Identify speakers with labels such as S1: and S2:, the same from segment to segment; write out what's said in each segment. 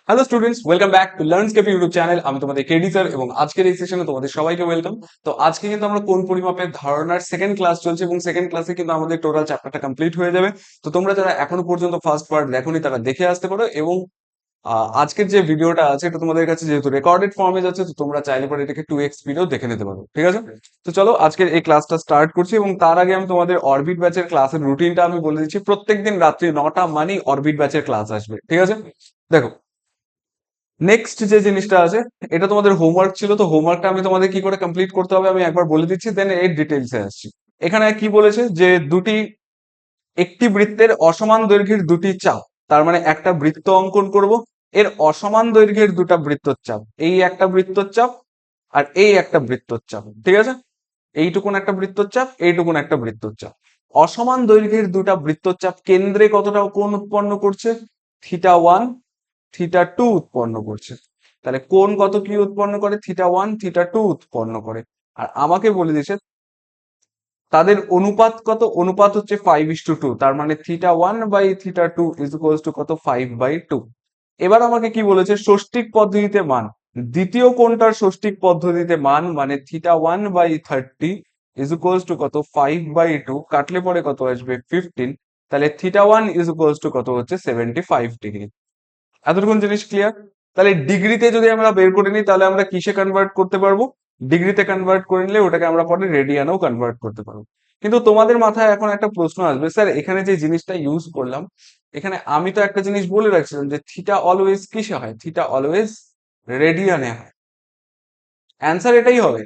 S1: Hello students, welcome back to Learnscape YouTube channel. আমি তোমাদের KD sir এবং আজকের এই সেশনে তোমাদের সবাইকে ওয়েলকাম। তো আজকে কিন্তু আমরা কোন পরিমাপের ধারণার সেকেন্ড ক্লাস চলছে এবং সেকেন্ড ক্লাসে কিন্তু আমাদের টোটাল চ্যাপ্টারটা কমপ্লিট হয়ে যাবে। তো তোমরা যারা এখনো পর্যন্ত ফার্স্ট পার্ট দেখোনি তারা দেখে আসতে পারো এবং আজকের যে ভিডিওটা আছে এটা তোমাদের কাছে যেহেতু রেকর্ডেড ফর্মে যাচ্ছে, তো তোমরা চাইলে পরে এটাকে 2x স্পিডেও দেখে নিতে পারো। ঠিক আছে, তো চলো আজকের এই ক্লাসটা স্টার্ট করছি এবং তার আগে আমি তোমাদের অরবিট ব্যাচের ক্লাসের রুটিনটা আমি বলে দিচ্ছি। প্রত্যেকদিন রাত্রি 9টা মানে অরবিট ব্যাচের ক্লাস আসবে। ঠিক আছে, দেখো নেক্সট যে জিনিসটা আছে এটা তোমাদের হোমওয়ার্ক ছিল। তো হোমওয়ার্কটা আমি তোমাদের কি করে কমপ্লিট করতে হবে আমি একবার বলে দিচ্ছি, দেন এর ডিটেলসে আসছি। এখানে কি বলেছে যে একটি বৃত্তের অসমান দৈর্ঘ্যের দুটি চাপ, তার মানে একটা বৃত্ত অঙ্কন করব, এর অসমান দৈর্ঘ্যের দুটা বৃত্তচাপ, এই একটা বৃত্তচাপ আর এই একটা বৃত্তচাপ। ঠিক আছে, এইটুকুন একটা বৃত্তচাপ, এইটুকুন একটা বৃত্তচাপ। অসমান দৈর্ঘ্যের দুটা বৃত্তচাপ কেন্দ্রে কতটা কোণ উৎপন্ন করছে? θ1 θ2 উৎপন্ন করছে। তাহলে কোণ কত কি উৎপন্ন করে? θ1 θ2 উৎপন্ন করে। আর আমাকে বলে দিয়েছে তাদের অনুপাত কত? অনুপাত হচ্ছে 5:2। তার মানে θ1/θ2 ইজ ইকুয়ালস টু কত? 5/2। এবার আমাকে কি বলেছে? ষষ্ঠিক পদ্ধতিতে মান, দ্বিতীয় কোণটার ষষ্ঠিক পদ্ধতিতে মান মানে θ1/30 ইজ ইকুয়ালস টু কত? 5/2। কাটলে পরে কত আসবে? 15। তাহলে θ1 ইজ ইকুয়ালস টু কত হচ্ছে? 75 ডিগ্রি। এতটুকুন জিনিস ক্লিয়ার? তাহলে ডিগ্রিতে যদি আমরা বের করে নিই তাহলে আমরা কিসে কনভার্ট করতে পারবো? ডিগ্রিতে কনভার্ট করে নিলে ওটাকে আমরা পরে রেডিয়ানেও কনভার্ট করতে পারবো। কিন্তু তোমাদের মাথায় এখন একটা প্রশ্ন আসবে, স্যার এখানে যে জিনিসটা ইউজ করলাম, এখানে আমি তো একটা জিনিস বলে রাখছিলাম যে থিটা অলওয়েজ কিসে হয়? থিটা অলওয়েজ রেডিয়ানে হয়। অ্যান্সার এটাই হবে।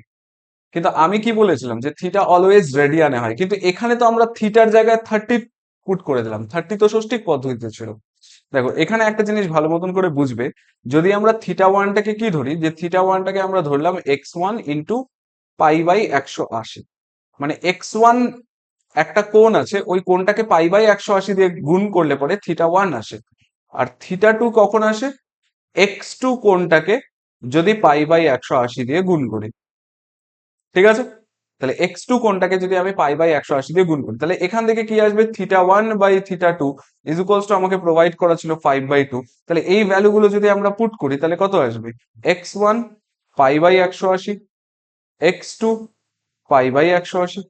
S1: কিন্তু আমি কি বলেছিলাম যে থিটা অলওয়েজ রেডিয়ানে হয়, কিন্তু এখানে তো আমরা থিটার জায়গায় 30 পুট করে দিলাম। 30 তো ষষ্ঠিক পদ্ধতিতে ছিল। দেখো এখানে একটা জিনিস ভালো মতন করে বুঝবে, যদি আমরা θ1টাকে কি ধরি, যে θ1টাকে আমরা ধরলাম x1 ইন্টু π/180। মানে x1 একটা কোণ আছে, ওই কোণটাকে π/180 দিয়ে গুণ করলে পরে θ1 আসে। আর θ2 কখন আসে? x2 কোণটাকে যদি π/180 দিয়ে গুণ করি। ঠিক আছে, তাহলে x2 কোণটাকে যদি আমি π/180 দিয়ে গুণ করি তাহলে এখান থেকে কি আসবে? θ1/θ2 ইজ ইকুয়ালস টু আমাকে প্রোভাইড করা ছিল 5/2। তাহলে এই ভ্যালুগুলো যদি আমরা পুট করি তাহলে কত আসবে? x1 π/180, x2 π/180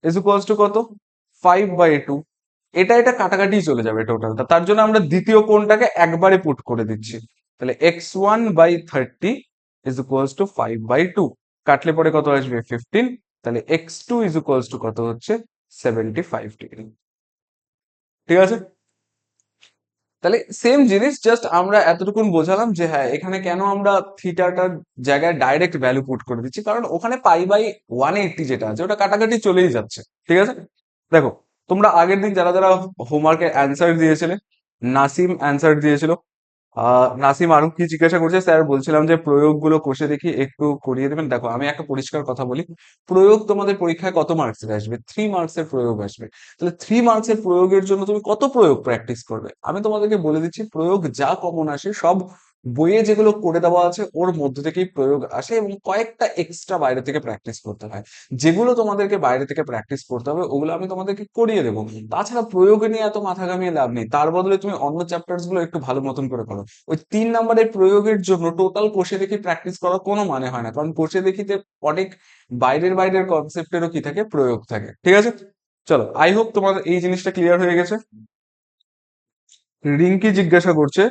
S1: is equals to কত? 5/2। এটা কাটাকাটি চলে যাবে টোটালটা, তার জন্য আমরা দ্বিতীয় কোণটাকে একবারে পুট করে দিচ্ছি। তাহলে x1/30 ইজ ইকুয়ালস টু 5/2। কাটলে পরে কত আসবে? 15। তাহলে x2 ইজ ইকুয়ালস টু কত হচ্ছে? 75 ডিগ্রি। ঠিক আছে, তাহলে সেম জিনিস, জাস্ট আমরা এতটুকুন বোঝালাম যে হ্যাঁ এখানে কেন আমরা থিটাটার জায়গায় ডাইরেক্ট ভ্যালু পুট করে দিচ্ছি, কারণ ওখানে π/180 যেটা আছে ওটা কাটাকাটি চলেই যাচ্ছে। ঠিক আছে, দেখো তোমরা আগের দিন যারা যারা হোমওয়ার্কের অ্যান্সার দিয়েছিলে, নাসিম অ্যান্সার দিয়েছিল। নাসিম আরো কি জিজ্ঞাসা করছে? স্যার বলছিলাম যে প্রয়োগগুলো কষে দেখি, একটু করিয়ে দেবেন। দেখো আমি একটা পরিষ্কার কথা বলি, প্রয়োগ তোমাদের পরীক্ষায় কত মার্কসের আসবে? 3 মার্কসের প্রয়োগ আসবে। তাহলে 3 মার্কসের প্রয়োগের জন্য তুমি কত প্রয়োগ প্র্যাকটিস করবে? আমি তোমাদেরকে বলে দিচ্ছি, প্রয়োগ যা কমন আসে সব বইয়ে যেগুলো করে দেওয়া আছে ওর মধ্যে থেকেই প্রয়োগ আসে এবং কয়েকটা এক্সট্রা বাইরে থেকে প্র্যাকটিস করতে হয়। যেগুলো তোমাদেরকে বাইরে থেকে প্র্যাকটিস করতে হবে ওগুলো আমি তোমাদেরকে করিয়ে দেবো। তাছাড়া প্রয়োগ নিয়ে এত মাথা ঘামিয়ে লাভ নেই, তার বদলে তুমি অন্য চ্যাপ্টার্স গুলো একটু ভালো মতন করে করো। ওই 3 নম্বরের প্রয়োগের জন্য টোটাল কোষে দেখি প্র্যাকটিস করার কোনো মানে হয় না, কারণ কোষে দেখিতে অনেক বাইরের বাইরের কনসেপ্টেরও কি থাকে? প্রয়োগ থাকে। ঠিক আছে, চলো আই হোপ তোমার এই জিনিসটা ক্লিয়ার হয়ে গেছে। রিঙ্কি জিজ্ঞাসা করছে,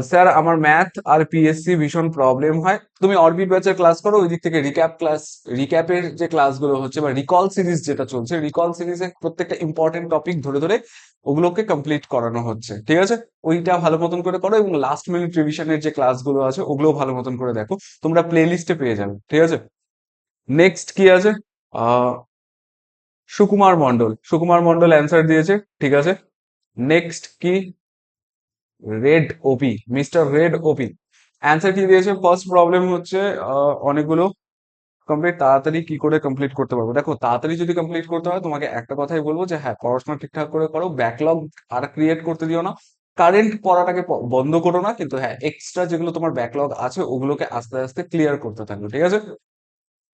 S1: স্যার আমার ম্যাথ আর পিএসসি ভীষণ প্রবলেম হয়, তুমি অরবিট ব্যাচের ক্লাস করো, ওই দিক থেকে রিক্যাপের যে ক্লাসগুলো হচ্ছে বা রিকল সিরিজ যেটা চলছে, রিকল সিরিজে প্রত্যেকটা ইম্পর্টেন্ট টপিক ধরে ধরে ওগুলোকে কমপ্লিট করানো হচ্ছে। ঠিক আছে, ওইটা ভালো মতন করে করো এবং লাস্ট মিনিট রিভিশনের যে ক্লাসগুলো আছে ওগুলো ভালো মতন করে দেখো, তোমরা প্লে লিস্টে পেয়ে যাবে। ঠিক আছে, নেক্সট কি আছে? আহ সুকুমার মন্ডল অ্যান্সার দিয়েছে। ঠিক আছে, নেক্সট কি? রেড ওপি, মিস্টার রেড ওপি অ্যান্সার কি দিয়েছে? ফার্স্ট প্রবলেম হচ্ছে অনেকগুলো কমপ্লিট তাড়াতাড়ি কি করে কমপ্লিট করতে পারবো। দেখো তাড়াতাড়ি যদি কমপ্লিট করতে হয় তোমাকে একটা কথাই বলবো যে হ্যাঁ পড়াশোনা ঠিকঠাক করে করো, ব্যাকলগ আর ক্রিয়েট করতে দিও না, কারেন্ট পড়াটাকে বন্ধ করো না, কিন্তু হ্যাঁ এক্সট্রা যেগুলো তোমার ব্যাকলগ আছে ওগুলোকে আস্তে আস্তে ক্লিয়ার করতে থাকো। ঠিক আছে,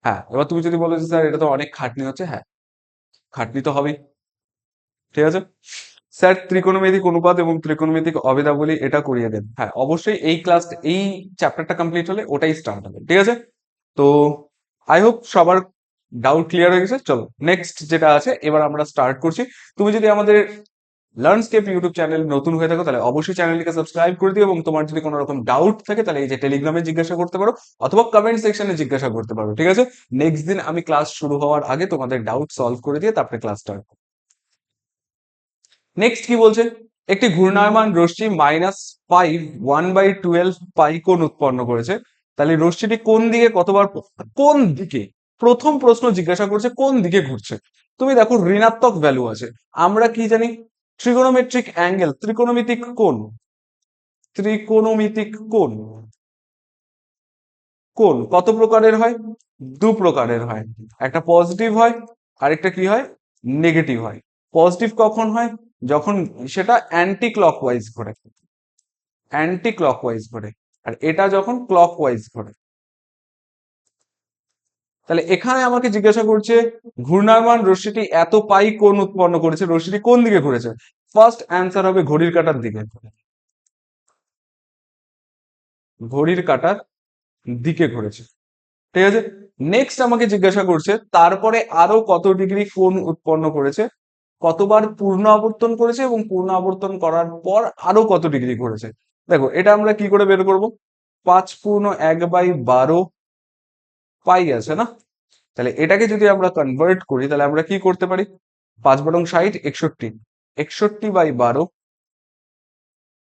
S1: হ্যাঁ এবার তুমি যদি বলো যে স্যার এটা তো অনেক খাটনি হচ্ছে, হ্যাঁ খাটনি তো হবেই। ঠিক আছে, স্যার ত্রিকোণমিতিক অনুপাত এবং ত্রিকোণমিতিক অভেদাবলী এটা করিয়ে দেন। হ্যাঁ, অবশ্যই এই চ্যাপ্টারটা কমপ্লিট হলে ওটাই স্টার্ট হবে, ঠিক আছে? তো আই হোপ সবার ডাউট ক্লিয়ার হয়ে গেছে। চলো নেক্সট যেটা আছে এবার আমরা স্টার্ট করছি। তুমি যদি আমাদের লার্নস্কেপ ইউটিউব চ্যানেল নতুন হয়ে থাকো তাহলে অবশ্যই চ্যানেলটিকে সাবস্ক্রাইব করে দিও, এবং তোমার যদি কোনো রকম ডাউট থাকে তাহলে এই যে টেলিগ্রামে জিজ্ঞাসা করতে পারো অথবা কমেন্ট সেকশনে জিজ্ঞাসা করতে পারো, ঠিক আছে? নেক্সট দিন আমি ক্লাস শুরু হওয়ার আগে তোমাদের ডাউট সলভ করে দিয়ে তারপরে ক্লাস স্টার্ট। নেক্সট কি বলছে, একটি ঘূর্ণায়মান রশ্মি -π1/12 পাই কোণ উৎপন্ন করেছে। তাহলে রশ্মিটি কোন দিকে কতবার কোন দিকে, প্রথম প্রশ্ন জিজ্ঞাসা করছে কোন দিকে ঘুরছে। তুমি দেখো ঋণাত্মক ভ্যালু আছে, আমরা কি জানি ট্রিগোনোমেট্রিক অ্যাঙ্গেল, ত্রিকোণমিতিক কোণ, ত্রিকোণমিতিক কোণ, কোণ কত প্রকারের হয়? দু প্রকারের হয়, একটা পজিটিভ হয় আরেকটা কি হয়, নেগেটিভ হয়। পজিটিভ কখন হয়? যখন সেটা অ্যান্টি ক্লকওয়াইজ ঘোরে, অ্যান্টি ক্লকওয়াইজ ঘোরে, আর এটা যখন ক্লকওয়াইজ ঘোরে। তাহলে এখানে আমাকে জিজ্ঞাসা করছে ঘূর্ণায়মান রশ্মিটি এত পাই কোণ উৎপন্ন করেছে, রশ্মিটি কোন দিকে ঘুরেছে? ফার্স্ট অ্যান্সার হবে ঘড়ির কাঁটার দিকে, ঘড়ির কাঁটার দিকে ঘুরেছে, ঠিক আছে? নেক্সট আমাকে জিজ্ঞাসা করছে তারপরে আরো কত ডিগ্রি কোণ উৎপন্ন করেছে, কতবার পূর্ণ আবর্তন করেছে এবং পূর্ণ আবর্তন করার পর আরো কত ডিগ্রি করেছে। দেখো এটা আমরা কি করে বের করব, 5/1/12 পাই আছে না, তাহলে এটাকে যদি আমরা কনভার্ট করি তাহলে আমরা কি করতে পারি, 5 × 60 61, 61/12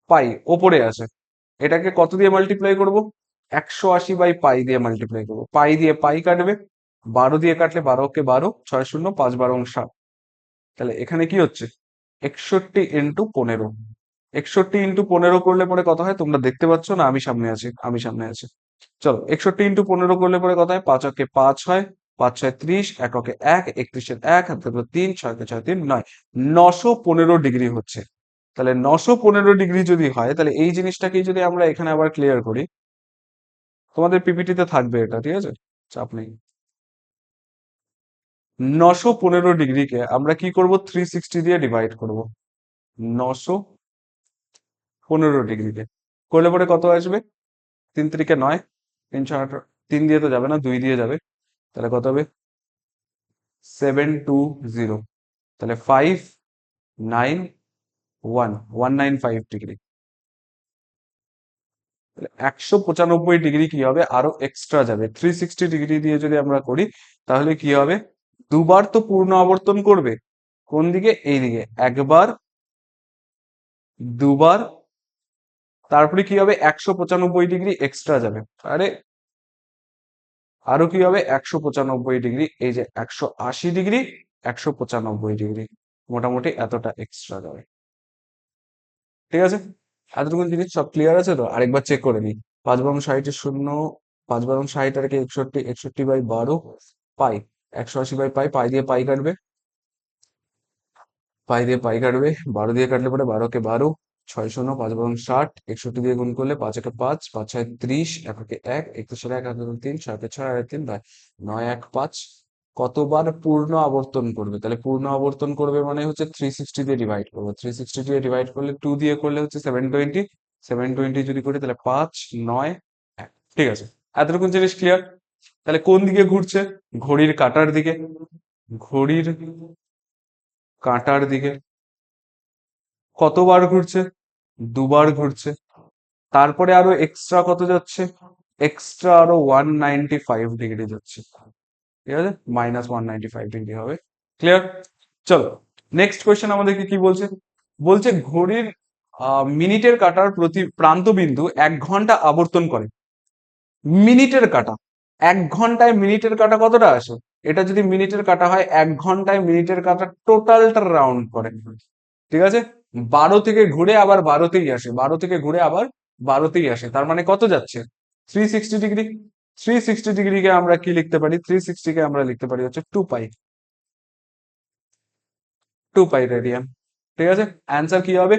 S1: পাই ওপরে আছে, এটাকে কত দিয়ে মাল্টিপ্লাই করব, 180/পাই দিয়ে মাল্টিপ্লাই করবো, পাই দিয়ে পাই কাটবে, 12 দিয়ে কাটলে 12 6 0 5 12 60, তাহলে এখানে কি হচ্ছে 61 × 15, 61 × 15 করলে পরে কত হয় তোমরা দেখতে পাচ্ছ না, আমি সামনে আছি, আমি সামনে আছি। চলো 61 × 15 করলে পরে কত হয়, 5 × 5 হয়, 5 × 6 = 30, 1 × 1 31 1 হাতে 3 6 × 6 3 9, 915 ডিগ্রি হচ্ছে। তাহলে 915 ডিগ্রি যদি হয় তাহলে এই জিনিসটাকেই যদি আমরা এখানে আবার ক্লিয়ার করি, তোমাদের পিপিটিতে থাকবে এটা, ঠিক আছে, চাপ নেই। 915 ডিগ্রিকে আমরা কি করব, 360 দিয়ে ডিভাইড করব, 915 ডিগ্রিকে করলে পরে কত আসবে, 3 × 3 = 9, 3 × 6 = 3 দিয়ে তো যাবে না, 2 দিয়ে যাবে, তাহলে কত হবে 720, তাহলে 195 ডিগ্রি। 195 ডিগ্রি কি হবে, আরো এক্সট্রা যাবে, 360 ডিগ্রি দিয়ে যদি আমরা করি তাহলে কি হবে, দুবার তো পূর্ণ আবর্তন করবে, কোন দিকে, এই দিকে, একবার দুবার, তারপরে কি হবে 195 ডিগ্রি এক্সট্রা যাবে, আরে আরো কি হবে 195 ডিগ্রি, এই যে 180 ডিগ্রি, 195 ডিগ্রি, মোটামুটি এতটা এক্সট্রা যাবে, ঠিক আছে? এতটুকু জিনিস সব ক্লিয়ার আছে তো? আরেকবার চেক করে নিই। 5 × 60 = 0, 5 × 60 আর কি 61, 61/12 পাই, 180/পাই, পাই দিয়ে পাই কাটবে, পাই দিয়ে পাই কাটবে, 12 দিয়ে কাটলে পরে 12 × 12 6 0 5 × 60, 61 দিয়ে গুণ করলে 5 × 5 5 × 6 = 30, 1 × 1 31 1 হাতে 3 6 × 6 3 9 1 5, কতবার পূর্ণ আবর্তন করবে, তাহলে পূর্ণ আবর্তন করবে মানে হচ্ছে 360 দিয়ে ডিভাইড করবো, 360 দিয়ে ডিভাইড করলে 2 দিয়ে করলে হচ্ছে 720, 720 যদি করি তাহলে 5 9 1, ঠিক আছে? এতটুকু জিনিস ক্লিয়ার। তাহলে কোন দিকে ঘুরছে, ঘড়ির কাঁটার দিকে, ঘড়ির কাঁটার দিকে। কতবার ঘুরছে, দুবার ঘুরছে, তারপরে আরো এক্সট্রা কত যাচ্ছে, এক্সট্রা আরো 195 ডিগ্রি যাচ্ছে, ঠিক আছে, -195 ডিগ্রি হবে, ক্লিয়ার? চলো নেক্সট কোয়েশ্চেন আমাদেরকে কি বলছে, বলছে ঘড়ির মিনিটের কাঁটার প্রতি প্রান্ত বিন্দু 1 ঘন্টা আবর্তন করে, মিনিটের কাঁটা, 1 ঘন্টায় মিনিটের কাঁটা কতটা আসে, এটা যদি মিনিটের কাঁটা হয় 1 ঘন্টায় মিনিটের কাঁটা টোটালটা রাউন্ড করে, ঠিক আছে, 12 থেকে ঘুরে আবার 12তেই আসে, 12 থেকে ঘুরে আবার 12তেই আসে, তার মানে কত যাচ্ছে 360 ডিগ্রি। 360 ডিগ্রিকে আমরা কি লিখতে পারি, 360 কে আমরা লিখতে পারি হচ্ছে 2 পাই, 2 পাই রেডিয়ান, ঠিক আছে, অ্যান্সার কি হবে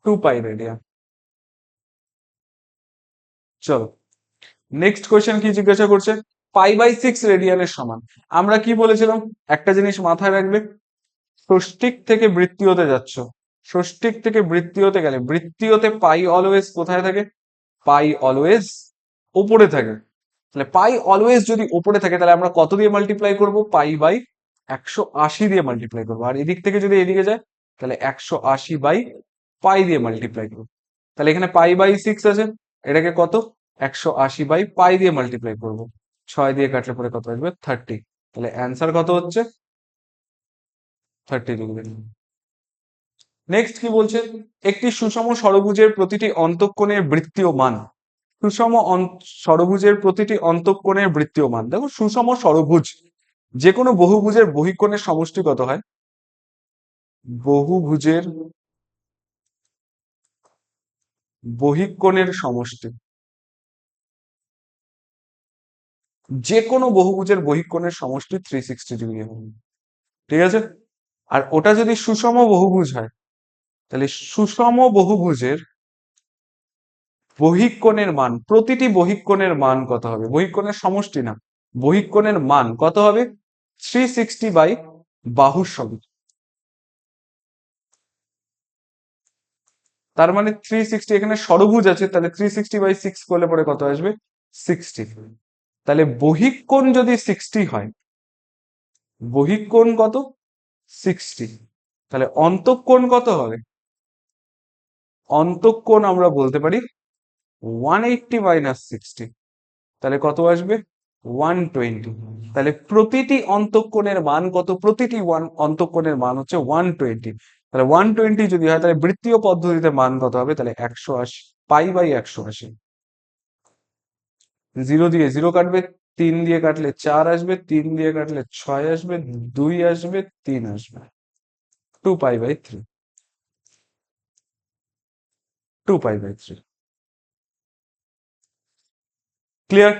S1: 2 পাই রেডিয়ান। চলো নেক্সট কোয়েশ্চেন কি জিজ্ঞাসা করছে, π/6 রেডিয়ানের সমান। আমরা কি বলেছিলাম, একটা জিনিস মাথায় রাখবে, ষষ্ঠিক থেকে বৃত্তীয়তে যাচ্ছ, ষষ্ঠিক থেকে বৃত্তীয়তে গেলে বৃত্তীয়তে পাই অলওয়েজ কোথায় থাকে? পাই অলওয়েজ উপরে থাকে। তাহলে পাই অলওয়েজ যদি উপরে থাকে তাহলে আমরা কত দিয়ে মাল্টিপ্লাই করব? পাই বাই 180 দিয়ে মাল্টিপ্লাই করবো। আর এদিক থেকে যদি এদিকে যায় তাহলে 180 বাই পাই দিয়ে মাল্টিপ্লাই করবো। তাহলে এখানে পাই বাই 6 আছে, এটাকে কত? 180 বাই পাই দিয়ে মাল্টিপ্লাই করবো। 6 দিয়ে কাটলে পরে কত আসবে? 30। তাহলে অ্যান্সার কত হচ্ছে? 30 ডিগ্রি। নেক্সট কি বলছে? একটি সুষম ষড়ভুজের প্রতিটি অন্তঃকোণের বৃত্তীয় মান। ষড়ভুজের প্রতিটি অন্তঃকোণের বৃত্তীয় মান। দেখো সুষম ষড়ভুজ যে কোনো বহুভুজের বহিঃকোণের সমষ্টি কত হয়? বহুভুজের বহিঃকোণের সমষ্টি, যে কোনো বহুভুজের বহিঃকোণের সমষ্টি 360 ডিগ্রি হবে। ঠিক আছে? আর ওটা যদি সুষম বহুভুজ হয় তাহলে সুষম বহুভুজের বহিঃকোণের মান, প্রতিটি বহিঃকোণের মান কত হবে? বহিঃকোণের সমষ্টি না, বহিঃকোণের মান কত হবে? 360 বাই বাহুর সমেত। তার মানে 360, এখানে ষড়ভুজ আছে তাহলে 360 বাই 6 করলে পরে কত আসবে? 60। তাহলে বহিঃকোণ যদি 60 হয়, বহিঃকোণ কত? 60। তাহলে অন্তঃকোণ কত হবে? অন্তঃকোণ আমরা বলতে পারি 180 মাইনাস 60। তাহলে কত আসবে? 120। তাহলে প্রতিটি অন্তঃকোণের মান কত? প্রতিটি অন্তঃকোণের মান হচ্ছে 120। তাহলে 120 যদি হয় তাহলে বৃত্তীয় পদ্ধতিতে মান কত হবে? তাহলে 180 পাই বাই 180। 0 দিয়ে 0 কাটবে, 3 দিয়ে কাটলে 4 আসবে, 3 দিয়ে কাটলে 6 আসবে, 2 আসবে, 3 আসবে, 2 pi by 3। 2 pi by 3। Clear?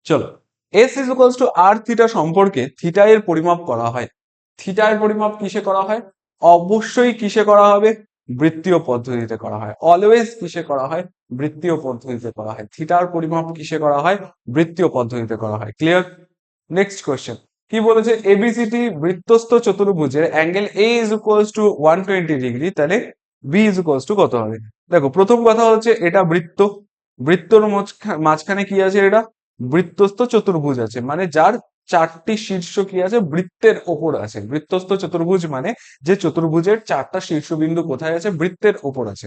S1: চলো, S is equals to r theta সম্পর্কে থিটা এর পরিমাপ করা হয়। থিটা এর পরিমাপ কিসে করা হয়? অবশ্যই কিসে করা হবে? বৃত্তীয় পদ্ধতিতে করা হয়। অলওয়েজ কিসে করা হয়? বৃত্তীয় পদ্ধতিতে করা হয়। থিটার পরিমাপ কিসে করা হয়? বৃত্তীয় পদ্ধতিতে করা হয়। ক্লিয়ার? নেক্সট কোয়েশ্চেন কি বলেছে? এবিসিটি বৃত্তস্থ চতুর্ভুজের angle A is equals to 120 degree, তাহলে বি ইজ ইকুয়ালস টু কত হবে? দেখো প্রথম কথা হচ্ছে এটা বৃত্ত, বৃত্তর মাঝখানে কি আছে? এটা বৃত্তস্থ চতুর্ভুজ আছে, মানে যার চারটি শীর্ষ কি আছে? বৃত্তের ওপর আছে। বৃত্তস্থ চতুর্ভুজ মানে যে চতুর্ভুজের চারটা শীর্ষবিন্দু কোথায় আছে? বৃত্তের ওপর আছে।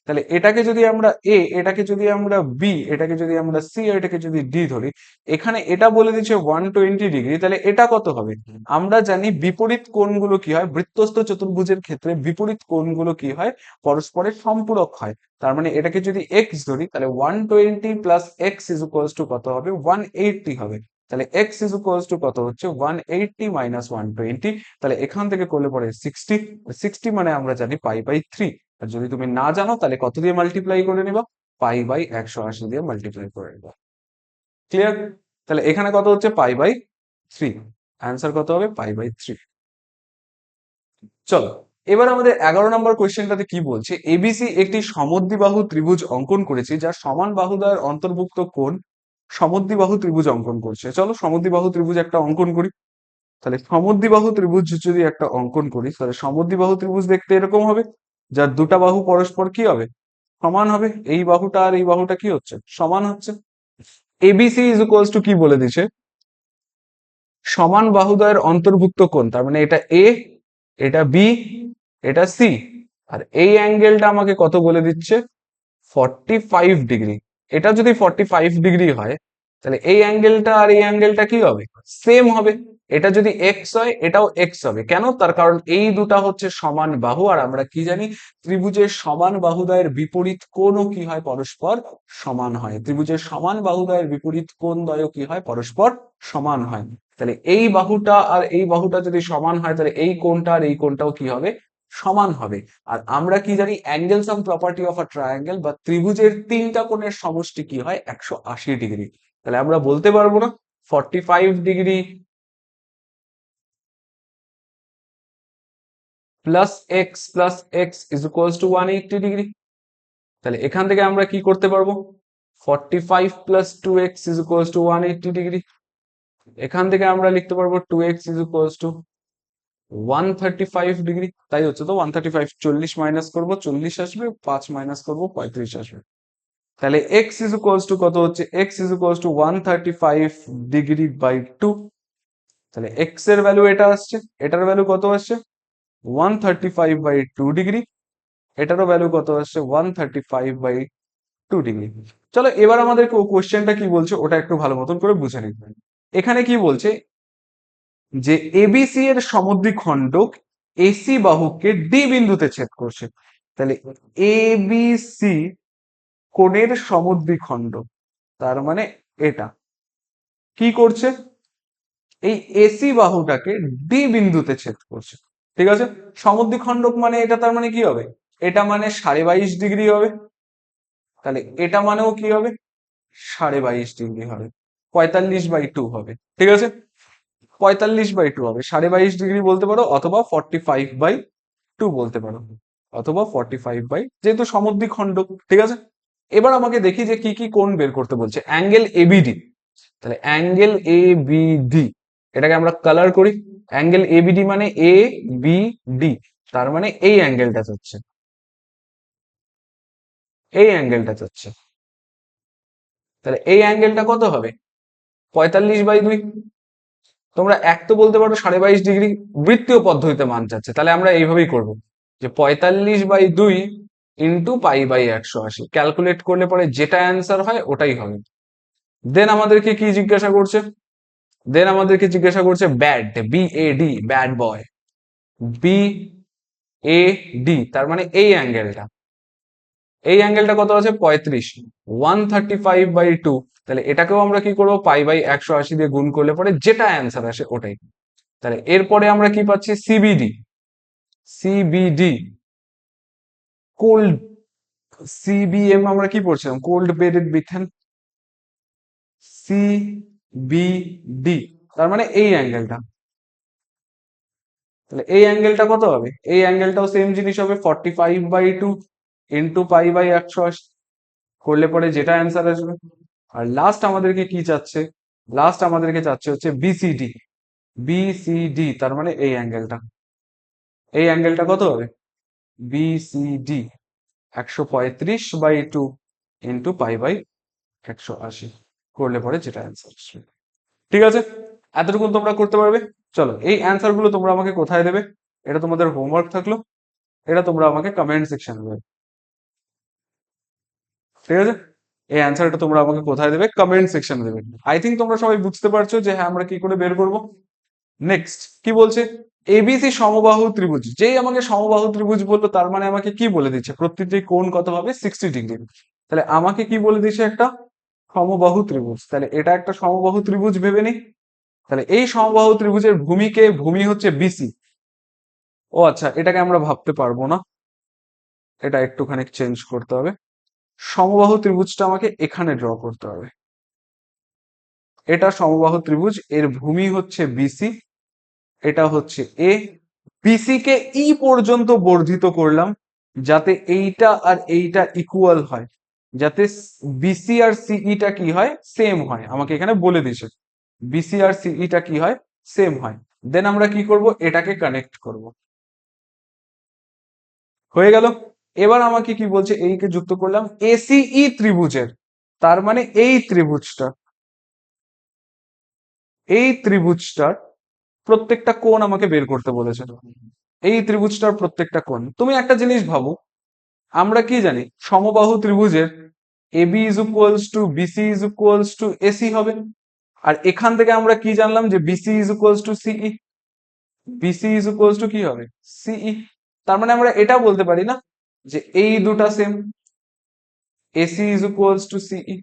S1: তাহলে এটাকে যদি আমরা এ, এটাকে যদি আমরা বি, এটাকে যদি আমরা সি, এটাকে যদি ডি ধরি, এখানে এটা বলে দিচ্ছে 120 ডিগ্রি, তাহলে এটা কত হবে? আমরা জানি বিপরীত কোণগুলো কি হয়? বৃত্তস্থ চতুর্ভুজের ক্ষেত্রে বিপরীত কোণগুলো কি হয়? পরস্পরের সম্পূরক হয়। তার মানে এটাকে যদি এক্স ধরি তাহলে 120 plus x is equals to কত হবে? 180 হবে। তাহলে এক্স ইজ ইকুয়ালস টু কত হচ্ছে? 180 মাইনাস 120। তাহলে এখান থেকে করলে পরে 60। 60 মানে আমরা জানি পাই বাই 3। আর যদি তুমি না জানো তাহলে কত দিয়ে মাল্টিপ্লাই করে নিবা? পাই বাই 180 দিয়ে মাল্টিপ্লাই করে নিবা। ক্লিয়ার? তাহলে এখানে কত হচ্ছে? পাই বাই 3। অ্যান্সার কত হবে? Pi by 3। চলো, এবার আমাদের 11 নম্বর কোয়েশ্চেনটাতে কি বলছে? এবিসি একটি সমদ্বিবাহু ত্রিভুজ অঙ্কন করেছে যার সমান বাহুদ্বয়ের অন্তর্ভুক্ত কোণ সমদ্বিবাহু ত্রিভুজ অঙ্কন করছে। চলো সমদ্বিবাহু ত্রিভুজ একটা অঙ্কন করি। তাহলে সমদ্বিবাহু ত্রিভুজ যদি একটা অঙ্কন করি তাহলে সমদ্বিবাহু ত্রিভুজ দেখতে এরকম হবে, যার দুটা বাহু পরস্পর কি হবে? সমান হবে। এই বাহুটা আর এই বাহুটা কি হচ্ছে? সমান হচ্ছে। এবিসি ইজ ইকুয়ালস টু কি বলে দিছে? সমান বাহুদ্বয়ের অন্তর্ভুক্ত কোণ, তার মানে এটা এ, এটা বি, এটা সি, আর এই অ্যাঙ্গেলটা আমাকে কত বলে দিচ্ছে? 45 ডিগ্রি। এটা যদি 45 ডিগ্রি হয় তাহলে এই অ্যাঙ্গেলটা আর এই অ্যাঙ্গেলটা কি হবে? সেম হবে। এটা যদি এক্স হয় এটাও এক্স হবে। কেন? তার কারণ এই দুটা হচ্ছে সমান বাহু, আর আমরা কি জানি? ত্রিভুজের সমান বাহুদ্বয়ের বিপরীত কোণও কি হয়? পরস্পর সমান হয়। ত্রিভুজের সমান বাহুদ্বয়ের বিপরীত কোণ দ্বয় কি হয়? পরস্পর সমান হয়। তাহলে এই বাহুটা আর এই বাহুটা যদি সমান হয় তাহলে এই কোণটা আর এই কোণটাও কি হবে? সমান হবে। আর আমরা কি জানি? Angle some property of a triangle বা ত্রিভুজের তিনটা কোণের সমষ্টি কি হয়? 180 ডিগ্রি। তাহলে আমরা বলতে পারবো না 45 degree plus x is equals two 180 degree. তাহলে এখান থেকে আমরা কি করতে পারবো? 45 plus 2x is equals two 180 degree. এখান থেকে আমরা লিখতে পারবো 2x is equals two 135 degree, তাই হচ্ছে তো 135, 40 মাইনাস করবো 40 আসবে, 5 মাইনাস করবো 35 আসবে। তাহলে এক্স ইজ ইকুয়ালস টু কত হচ্ছে, এক্স ইজ ইকুয়ালস টু 135 ডিগ্রি/2। তাহলে এক্স এর ভ্যালু এটা আসছে, এটার ভ্যালু কত আসছে 135/2 ডিগ্রি, এটারও ভ্যালু কত আসছে 135/2 ডিগ্রি। চলো এবার আমাদের কোশ্চেনটা কি বলছে ওটা একটু ভালো মতন করে বুঝে নিতে। এখানে কি বলছে যে এবিসি এর সমদ্বিখণ্ডক এসি বাহুকে ডি বিন্দুতে ছেদ করছে। তাহলে এবিসি কোণের সমদ্বিখণ্ডক, তার মানে এটা কি করছে, এই এসি বাহুটাকে ডি বিন্দুতে ছেদ করছে। ঠিক আছে, সমদ্বিখণ্ডক মানে এটা, তার মানে কি হবে, এটা মানে 22.5 ডিগ্রি হবে, তাহলে এটা মানেও কি হবে 22.5 ডিগ্রি হবে, 45/2 হবে। ঠিক আছে, 45/2 হবে, 22.5 ডিগ্রি বলতে পারো, অথবা 45/2 বলতে পারো, অথবা 45 যেহেতু সমদ্বিখণ্ডক। ঠিক আছে, এবার আমাকে দেখি যে কি কি কোণ বের করতে বলছে। অ্যাঙ্গেল এবিডি, তাহলে অ্যাঙ্গেল এবিডি এটাকে আমরা কালার করি। অ্যাঙ্গেল এবিডি মানে এ বি ডি, তার মানে এই অ্যাঙ্গেলটা হচ্ছে, এই অ্যাঙ্গেলটা হচ্ছে। তাহলে এই অ্যাঙ্গেলটা কত হবে 45/2। তোমরা এক তো বলতে পারো 22.5 ডিগ্রি, বৃত্তীয় পদ্ধতিতে মান চাচ্ছে, তাহলে আমরা এইভাবেই করব যে 45/2 ইন্টু পাই/180 ক্যালকুলেট করলে পরে যেটা অ্যান্সার হয় ওটাই হবে। দেন আমাদেরকে কি জিজ্ঞাসা করছে, দেন আমাদেরকে জিজ্ঞাসা করছে bad, BAD, bad boy, BAD, তার মানে এই অ্যাঙ্গেলটা, এই অ্যাঙ্গেলটা কত আছে 35, 135/2। তাহলে এটাকেও আমরা কি করবো পাই/180 দিয়ে গুণ করলে পরে যেটা অ্যান্সার আসে ওটাই। তাহলে এরপরে আমরা কি পাচ্ছি সিবিডি, সিবিডি কোল্ড, সিবিএম আমরা কি পড়ছিলাম, কোল্ড বেডেড বিথেন, সিবিডি তার মানে এই অ্যাঙ্গেলটা। তাহলে এই অ্যাঙ্গেলটা কত হবে, এই অ্যাঙ্গেলটাও সেম জিনিস হবে 45/2 ইন্টু পাই/180 করলে পরে যেটা অ্যান্সার আসবে। আর লাস্ট আমাদেরকে কি চাচ্ছে, লাস্ট আমাদেরকে চাচ্ছে হচ্ছে বিসিডি, বিসিডি তার মানে এই অ্যাঙ্গেলটা, এই অ্যাঙ্গেলটা কত হবে বিসিডি 135/2 ইন্টু পাই/180 করলে পরে যেটা অ্যান্সার আসবে। ঠিক আছে, এতটুকু তোমরা করতে পারবে। চলো এই অ্যান্সার গুলো তোমরা আমাকে কোথায় দেবে, এটা তোমাদের হোমওয়ার্ক থাকলো, এটা তোমরা আমাকে কমেন্ট সেকশনে দেবে। ঠিক আছে, এই অ্যান্সারটা তোমরা আমাকে কোথায় দেবে, কমেন্ট সেকশনে দেবে। আই থিঙ্ক তোমরা সবাই বুঝতে পারছো যে হ্যাঁ আমরা কি করে বের করব। নেক্সট কি বলছে, এবিসি সমবাহু ত্রিভুজ, যেই আমাকে সমবাহু ত্রিভুজ বললো তার মানে আমাকে কি বলে দিচ্ছে প্রত্যেকটি কোণ কত হবে 60 ডিগ্রি। তাহলে আমাকে কি বলে দিচ্ছে একটা সমবাহু ত্রিভুজ, তাহলে এটা একটা সমবাহু ত্রিভুজ ভেবে নি। তাহলে এই সমবাহু ত্রিভুজের ভূমিকে, ভূমি হচ্ছে বিসি। ও আচ্ছা, এটাকে আমরা ভাবতে পারবো না, এটা একটুখানি চেঞ্জ করতে হবে। সমবাহু ত্রিভুজটা আমাকে এখানে ড্র করতে হবে, এটা সমবাহু ত্রিভুজ, এর ভূমি হচ্ছে বিসি, এটা হচ্ছে এ, বিসি কে ই পর্যন্ত বর্ধিত করলাম যাতে এইটা আর এইটা ইকুয়াল হয়, যাতে বিসি আর সিইটা কি হয় সেম হয়, আমাকে এখানে বলে দিয়েছে বিসি আর সিইটা কি হয় সেম হয়। দেন আমরা কি করব, এটাকে কানেক্ট করব, হয়ে গেল। এবার আমাকে কি বলছে, এইকে যুক্ত করলাম এসিই ত্রিভুজের, তার মানে এই ত্রিভুজটা, এই ত্রিভুজটার প্রত্যেকটা কোণ আমাকে বের করতে বলেছে। এই ত্রিভুজটার প্রত্যেকটা কোণ, তুমি একটা জিনিস ভাবো, আমরা কি জানি সমবাহু ত্রিভুজের AB is equals to BC is equals to AC হবে। আর এখান থেকে আমরা কি জানলাম যে BC is equals to CE, BC is equals to কি হবে সিই। তার মানে আমরা এটা বলতে পারি না যে এই দুটা same, AC is equals to CE,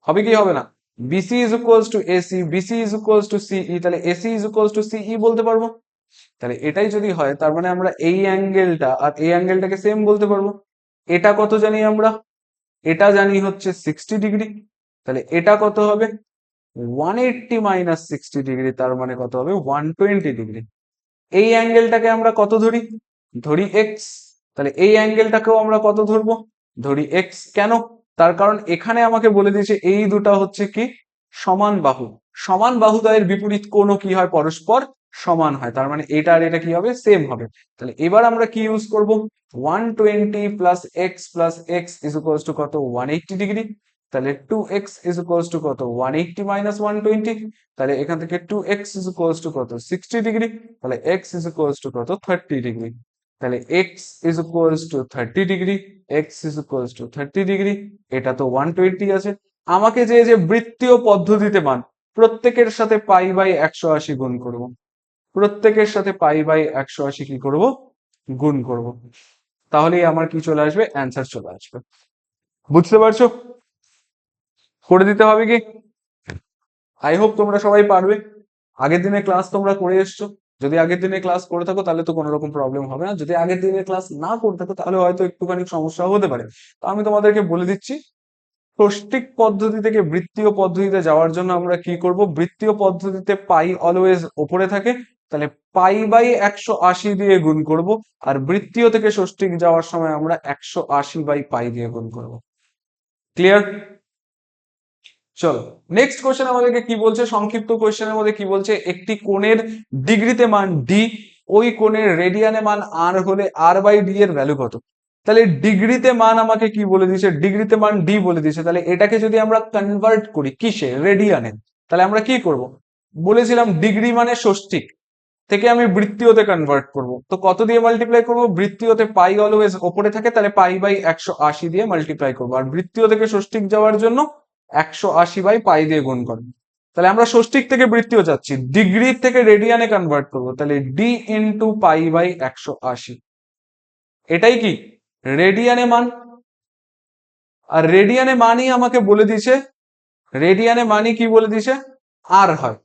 S1: হবে কি হবে না, BC is equals to AC, BC is equals to CE, তাহলে এসি ইজ ইকুয়ালস টু সিই বলতে পারবো। তাহলে এটাই যদি হয় তার মানে আমরা এই অ্যাঙ্গেলটা আর এই অ্যাঙ্গেলটাকে সেম বলতে পারবো। এটা কত জানি আমরা, এটা জানি হচ্ছে 60 ডিগ্রি, তাহলে এটা কত হবে 180 - 60 ডিগ্রি, তার মানে কত হবে 120 ডিগ্রি। এই অ্যাঙ্গেলটাকে আমরা কত ধরি, ধরি এক্স, তাহলে এই অ্যাঙ্গেলটাকেও আমরা কত ধরবো, ধরি এক্স। কেন, তার কারণ এখানে আমাকে বলে দিয়েছে এই দুটা হচ্ছে কি সমান বাহু, সমান বাহুদ্বয়ের বিপরীত কোণও কি হয় পরস্পর সমান হয়, তার মানে এটা আর এটা কি হবে, সেম হবে। তাহলে এবার আমরা কি ইউজ করব, 120 plus x plus x is equals to কত, 180 ডিগ্রি। তাহলে 2x ইজ ইকুয়ালস টু কত, 180 মাইনাস 120। তাহলে এখান থেকে 2x ইজ ইকুয়ালস টু কত, 60 ডিগ্রি। তাহলে x ইজ ইকুয়ালস টু কত, 30 ডিগ্রি। তাহলে x is equals two 30 degree, x is equals two 30 degree. এটা তো 120 আছে। আমাকে যে যে বৃত্তীয় পদ্ধতিতে মান, প্রত্যেকের সাথে পাই বাই 180 গুণ করব, প্রত্যেকের সাথে পাই বাই 180 কি করব, গুণ করব। তাহলেই আমার কি চলে আসবে, অ্যান্সার চলে আসবে। বুঝতে পারছো? করে দিতে হবে কি? আই হোপ তোমরা সবাই পারবে। আগের দিনে ক্লাস তোমরা করে এসছো। যদি আগের দিনে ক্লাস করে থাকো তাহলে তো কোনো রকম প্রবলেম হবে না, যদি আগের দিনে ক্লাস না করে থাকো তাহলে হয়তো একটুখানি সমস্যা হতে পারে। তো আমি তোমাদেরকে বলে দিচ্ছি, ষষ্ঠিক পদ্ধতি থেকে বৃত্তীয় পদ্ধতিতে যাওয়ার জন্য আমরা কি করব, বৃত্তীয় পদ্ধতিতে পাই অলওয়েজ ওপরে থাকে, তাহলে পাই বাই 180 দিয়ে গুণ করব। আর বৃত্তীয় থেকে ষষ্ঠিক যাওয়ার সময় আমরা 180 বাই পাই দিয়ে গুণ করব। ক্লিয়ার? চলো নেক্সট কোশ্চেন আমাদেরকে কি বলছে, সংক্ষিপ্ত কোশ্চেনের মধ্যে কি বলছে, একটি কোণের ডিগ্রিতে মান ডি, ওই কোণের রেডিয়ানে মান আর হলে আর বাই ডি এর ভ্যালু কত। তাহলে ডিগ্রিতে মান আমাকে কি বলে দিয়েছে, ডিগ্রিতে মান ডি বলে দিয়েছে। তাহলে এটাকে যদি আমরা কনভার্ট করি কিসে, রেডিয়ানে, তাহলে আমরা কি করব, বলেছিলাম ডিগ্রি মানে ষষ্ঠিক থেকে আমি বৃত্তীয়তে কনভার্ট করব। তো কত দিয়ে মাল্টিপ্লাই করব, বৃত্তীয়তে পাই অলওয়েজ ওপরে থাকে, তাহলে পাই বাই 180 দিয়ে মাল্টিপ্লাই করবো। আর বৃত্তীয় থেকে ষষ্ঠিক যাওয়ার জন্য 180 বাই পাই দিয়ে গুণ করবো। তাহলে আমরা ষষ্ঠিক থেকে বৃত্তীয় যাচ্ছি, ডিগ্রি থেকে রেডিয়ানে কনভার্ট করবো, তাহলে ডি ইন্টু পাই বাই 180। এটাই কি রেডিয়ানে মান। আর রেডিয়ানে মানই আমাকে বলে দিছে, রেডিয়ানে মানই কি বলে দিছে, আর হয়।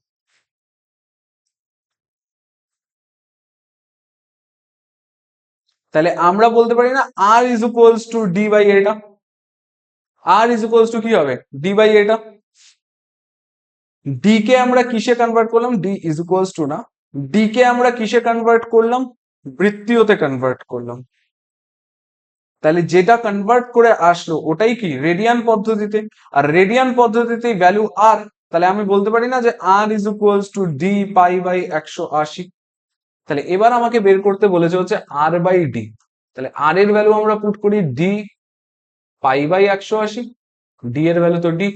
S1: তাহলে আমরা বলতে পারি না r is equals to d by এটা, আর ইজ ইকুয়ালস টু কি হবে, ডি বাই এটা। ডি কে আমরা কিসে কনভার্ট করলাম, ডি ইজ ইকুয়ালস টু না, ডি কে আমরা কিসে কনভার্ট করলাম, বৃত্তীয়তে কনভার্ট করলাম। তাহলে যেটা কনভার্ট করে আসলো ওটাই কি রেডিয়ান পদ্ধতিতে, আর রেডিয়ান পদ্ধতিতে ভ্যালু আর। তাহলে আমি বলতে পারি না যে r is equals to d pi by 180। তাহলে এবার আমাকে বের করতে বলেছে হচ্ছে আর বাই ডি। তাহলে আর এর ভ্যালু আমরা পুট করি ডি পাই বাই 180, ডি এর ভ্যালু তো ডি,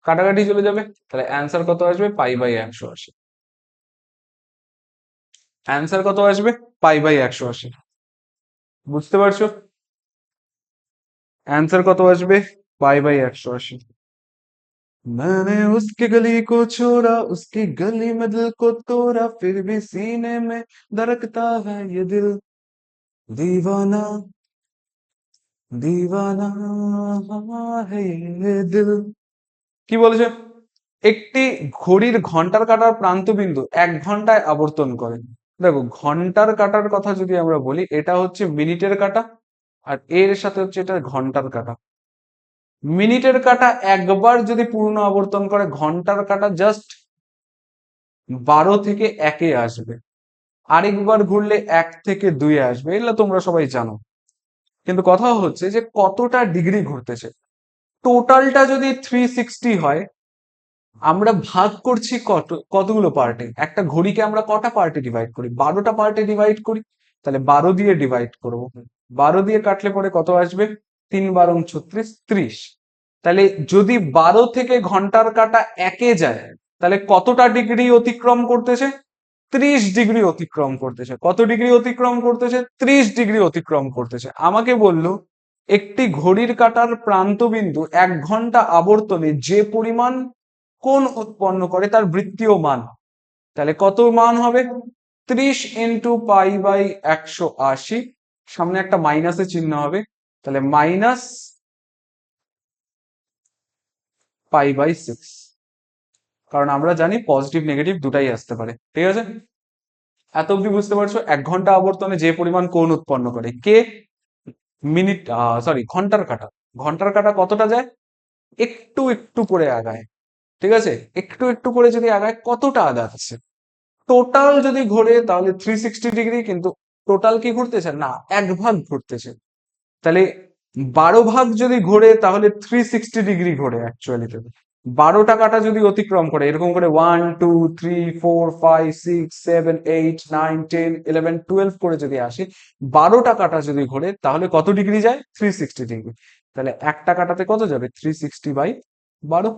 S1: কাটাকাটি চলে যাবে। তাহলে অ্যান্সার কত আসবে, পাই বাই 180। অ্যান্সার কত আসবে, পাই বাই 180। বুঝতে পারছো? অ্যান্সার কত আসবে, পাই বাই 180। मैंने उसकी गली को छोड़ा, उसकी गली में दिल को तोड़ा, फिर भी सीने में धड़कता है ये दिल, दीवाना दीवाना है ये दिल। কি বলেছে, একটি ঘড়ির ঘন্টার কাঁটার প্রান্তবিন্দু 1 ঘন্টায় আবর্তন করে। দেখো ঘন্টার কাঁটার কথা যদি আমরা বলি, এটা হচ্ছে মিনিটের কাঁটা, আর এর সাথে হচ্ছে এটা ঘন্টার কাঁটা। মিনিটের কাঁটা একবার যদি পূর্ণ আবর্তন করে, ঘন্টার কাঁটা জাস্ট 12 থেকে 1-এ আসবে, আরেকবার ঘুরলে 1 থেকে 2-এ আসবে, এগুলো তোমরা সবাই জানো। কিন্তু কথা হচ্ছে যে কতটা ডিগ্রি ঘুরতেছে, টোটালটা যদি 360 হয়, আমরা ভাগ করছি কতগুলো পার্টে, একটা ঘড়িকে আমরা কটা পার্টে ডিভাইড করি, 12টা পার্টে ডিভাইড করি। তাহলে 12 দিয়ে ডিভাইড করব, 12 দিয়ে কাটলে পরে কত আসবে, 3 × 12 = 36, 30। তাহলে যদি 12 থেকে ঘন্টার কাঁটা 1-এ যায়, তাহলে কতটা ডিগ্রি অতিক্রম করতেছে, 30 ডিগ্রি অতিক্রম করতেছে। কত ডিগ্রি অতিক্রম করতেছে, 30 ডিগ্রি অতিক্রম করতেছে। আমাকে বললো একটি ঘড়ির কাঁটার প্রান্তবিন্দু 1 ঘন্টা আবর্তনে যে পরিমাণ কোণ উৎপন্ন করে তার বৃত্তীয় মান। তাহলে কত মান হবে, 30 ইন্টু পাই বাই 180, সামনে একটা মাইনাসের চিহ্ন হবে, তাহলে মাইনাস পাই বাই 6। কারণ আমরা জানি পজিটিভ নেগেটিভ দুটাই আসতে পারে। ঠিক আছে, এত অব্দি বুঝতে পারছো? 1 ঘন্টা আবর্তনে যে পরিমাণ কোণ উৎপন্ন করে কে, মিনিট সরি ঘন্টার কাঁটা, ঘন্টার কাঁটা কতটা যায়, একটু একটু করে আগায়। ঠিক আছে, একটু একটু করে যদি আগায়, কতটা আগাচ্ছে, টোটাল যদি ঘোরে তাহলে 360 ডিগ্রি, কিন্তু টোটাল কি ঘুরতেছে না, 1 ভাগ ঘুরতেছে। তাহলে 12 ভাগ যদি ঘোরে তাহলে 360 ডিগ্রি ঘোরে অ্যাকচুয়ালিতে। 12টা কাটা যদি অতিক্রম করে এরকম করে 1 2 3 4 5 6 7 8 9 10 11 12 করে যদি আসে, 12টা কাটা যদি ঘোরে তাহলে কত ডিগ্রি যায়? 360 ডিগ্রি। তাহলে একটা কাটাতে কত যাবে? 360/12।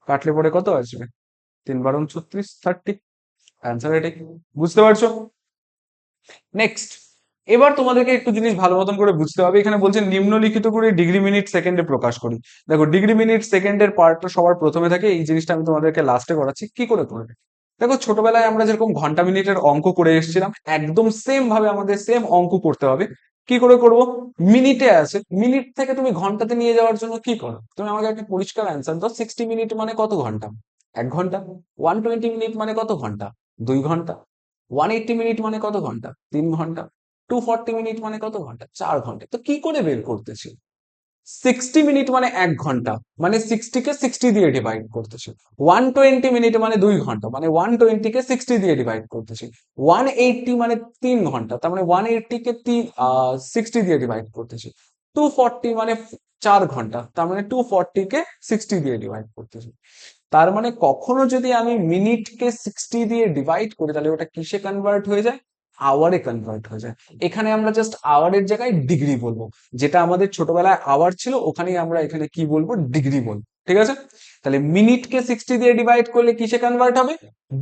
S1: কাটলে পরে কত আসবে? 3 12 36, 30। অ্যান্সার এটাই। বুঝতে পারছো? নেক্সট, এবার তোমাদেরকে একটু জিনিস ভালো মতন করে বুঝতে হবে। এখানে বলছে নিম্নলিখিত করে ডিগ্রি মিনিট সেকেন্ডে প্রকাশ করি। দেখো ডিগ্রি মিনিট সেকেন্ডের পার্টটা সবার প্রথমে থাকে, এই জিনিসটা আমি তোমাদেরকে লাস্টে করাচ্ছি কি করে করবে। দেখো ছোটবেলায় আমরা যেরকম ঘন্টা মিনিটের অঙ্ক করে এসেছিলাম, একদম সেম ভাবে আমাদের সেম অঙ্ক করতে হবে। কি করে করব? মিনিটে আছে, মিনিট থেকে তুমি ঘন্টাতে নিয়ে যাওয়ার জন্য কি করো? তুমি আমাকে একটা পরিষ্কার অ্যান্সার দাও। 60 মিনিট মানে কত ঘন্টা? 1 ঘন্টা। 120 মিনিট মানে কত ঘন্টা? 2 ঘন্টা। 180 মিনিট মানে কত ঘন্টা? 3 ঘন্টা। 240 মিনিট মানে কত ঘন্টা? 4 ঘন্টা। তো কি করে বের করতেছি? 60 মিনিট মানে 1 ঘন্টা, মানে 60 কে 60 দিয়ে ডিভাইড করতেছি। 120 মিনিট মানে 2 ঘন্টা, মানে 120 কে 60 দিয়ে ডিভাইড করতেছি। 180 মানে 3 ঘন্টা, তার মানে 180 কে 60 দিয়ে ডিভাইড করতেছি। 240 মানে 4 ঘন্টা, তার মানে 240 কে 60 দিয়ে ডিভাইড করতেছি। তার মানে কখনো যদি আমি মিনিটকে 60 দিয়ে ডিভাইড করি তাহলে ওটা কিসে কনভার্ট হয়ে যায়? আওয়ারে কনভার্ট হয়ে যায়। এখানে আমরা জাস্ট আওয়ারের জায়গায় ডিগ্রি বলবো। যেটা আমাদের ছোটবেলায় আওয়ার ছিল ওখানেই আমরা এখানে কি বলবো? ডিগ্রি বলবো। ঠিক আছে? তাহলে মিনিটকে 60 দিয়ে ডিভাইড করলে কিসে কনভার্ট হবে?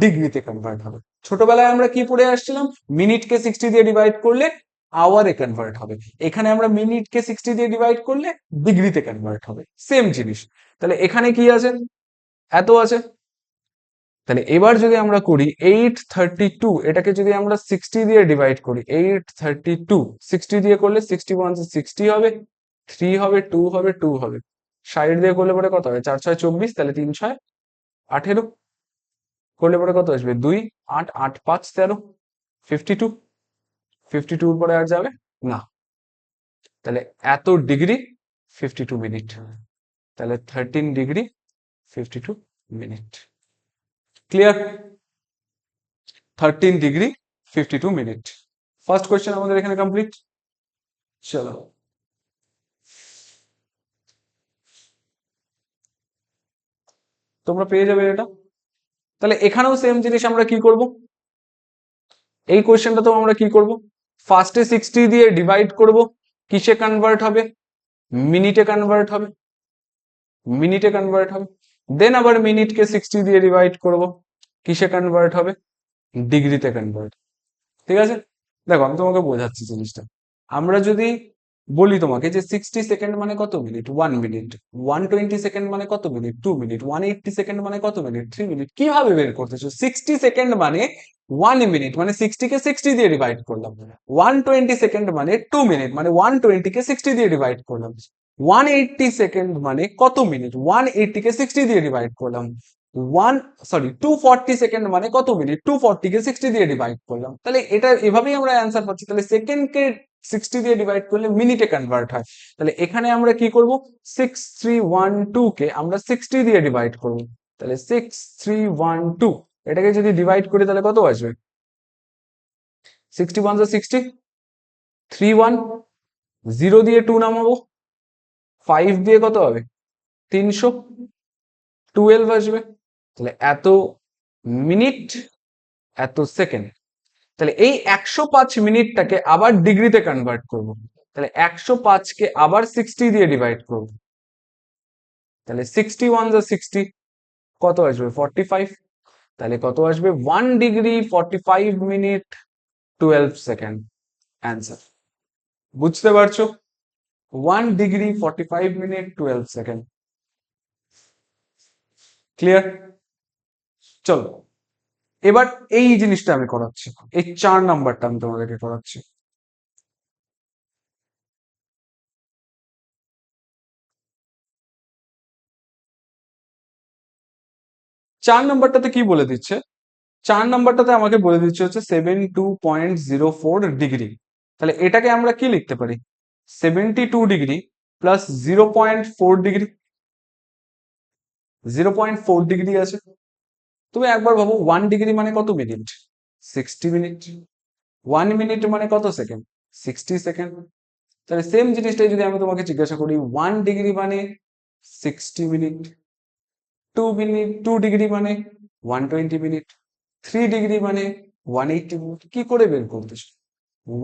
S1: ডিগ্রিতে কনভার্ট হবে। ছোটবেলায় আমরা কি পড়ে আসছিলাম? মিনিটকে 60 দিয়ে ডিভাইড করলে আওয়ারে কনভার্ট হবে। এখানে আমরা মিনিটকে 60 দিয়ে ডিভাইড করলে ডিগ্রিতে কনভার্ট হবে। সেম জিনিস। তাহলে এখানে কি আছে? এত আছে। তাহলে এবার যদি আমরা করি 832, এটাকে যদি আমরা 60 দিয়ে ডিভাইড করি, 832 60 দিয়ে করলে 61 60 হবে, 3 হবে, 2 হবে, 2 হবে। 60 দিয়ে করলে পরে কত হবে? 4 6 24, তাহলে 3 6 18 করলে পরে কত আসবে? 2 8 8 5 13, 52। 52 পরে আর যাবে না। তাহলে এত ডিগ্রি 52 মিনিট। তাহলে 13 degree 52 minute. Clear? 13 degree 52 minute. First question আমাদের এখানে কমপ্লিট। চলো, তোমরা পেয়ে যাবে এটা। তাহলে এখানেও সেম জিনিস আমরা কি করব? এই কোয়েশ্চেনটাতেও আমরা কি করব? ফার্স্টে 60 দিয়ে ডিভাইড করব, কিসে কনভার্ট হবে? মিনিটে কনভার্ট হবে। মিনিটে কনভার্ট হবে। দেন আবার মিনিটকে 60 দিয়ে ডিভাইড করব, কিসে কনভার্ট হবে? ডিগ্রিতে কনভার্ট। ঠিক আছে? দেখো আমি তোমাকে বোঝাচ্ছি জিনিসটা। আমরা যদি বলি তোমাকে যে 60 সেকেন্ড মানে কত মিনিট? 1 মিনিট। 120 সেকেন্ড মানে কত মিনিট? 2 মিনিট। 180 সেকেন্ড মানে কত মিনিট? 3 মিনিট। কিভাবে বের করতেছো? 60 সেকেন্ড মানে 1 মিনিট, মানে 60 কে 60 দিয়ে ডিভাইড করলাম। 120 সেকেন্ড মানে 2 মিনিট, মানে 120 কে 60 দিয়ে ডিভাইড করলাম। 180 সেকেন্ড মানে কত মিনিট? 180 কে 60 দিয়ে ডিভাইড করলাম। 240 সেকেন্ড মানে কত মিনিট? 240 কে 60 দিয়ে ডিভাইড করলাম। তাহলে এটা এভাবেই আমরা অ্যান্সার পাচ্ছি। তাহলে সেকেন্ডকে 60 দিয়ে ডিভাইড করলে মিনিটে কনভার্ট হয়। তাহলে এখানে আমরা কি করব? 6312 কে আমরা 60 দিয়ে ডিভাইড করব। তাহলে 6312 এটাকে যদি ডিভাইড করি তাহলে কত আসবে? 61 60, 31, 0 দিয়ে 2 নামাবো, 5 দিয়ে কত হবে? 312 আসবে। তাহলে এত মিনিট, এত সেকেন্ড। তাহলে এই 105 মিনিটটাকে আবার ডিগ্রিতে কনভার্ট করব। তাহলে 105 কে আবার 60 দিয়ে ডিভাইড করব। তাহলে 61 কত আসবে? 45। তাহলে কত আসবে? 1 ডিগ্রি 45 মিনিট 12 সেকেন্ড। অ্যান্সার। বুঝতে পারছো? 1 ডিগ্রি 45 মিনিট 12 সেকেন্ড। ক্লিয়ার? চলো, এবার এই জিনিসটা আমি করাচ্ছি। এই 4 নাম্বারটা আমি তোমাদেরকে করাচ্ছি। 4 নাম্বারটাতে কি বলে দিচ্ছে? 4 নাম্বারটাতে আমাকে বলে দিচ্ছে হচ্ছে 72.04 ডিগ্রি। তাহলে এটাকে আমরা কি লিখতে পারি? 72 ডিগ্রি প্লাস 0.4 ডিগ্রি। 0.4 ডিগ্রি আছে। তুমি একবার ভাবো 1 ডিগ্রি মানে কত মিনিট? 60 মিনিট। 1 মিনিট মানে কত সেকেন্ড? 60 সেকেন্ড। তাহলে সেম জিনিসটাই যদি আমি তোমাকে জিজ্ঞাসা করি 1 ডিগ্রি মানে 60 মিনিট, 2 মিনিট, 2 ডিগ্রি মানে 120 মিনিট, 3 ডিগ্রি মানে 180 মিনিট। কি করে বের করতেছো?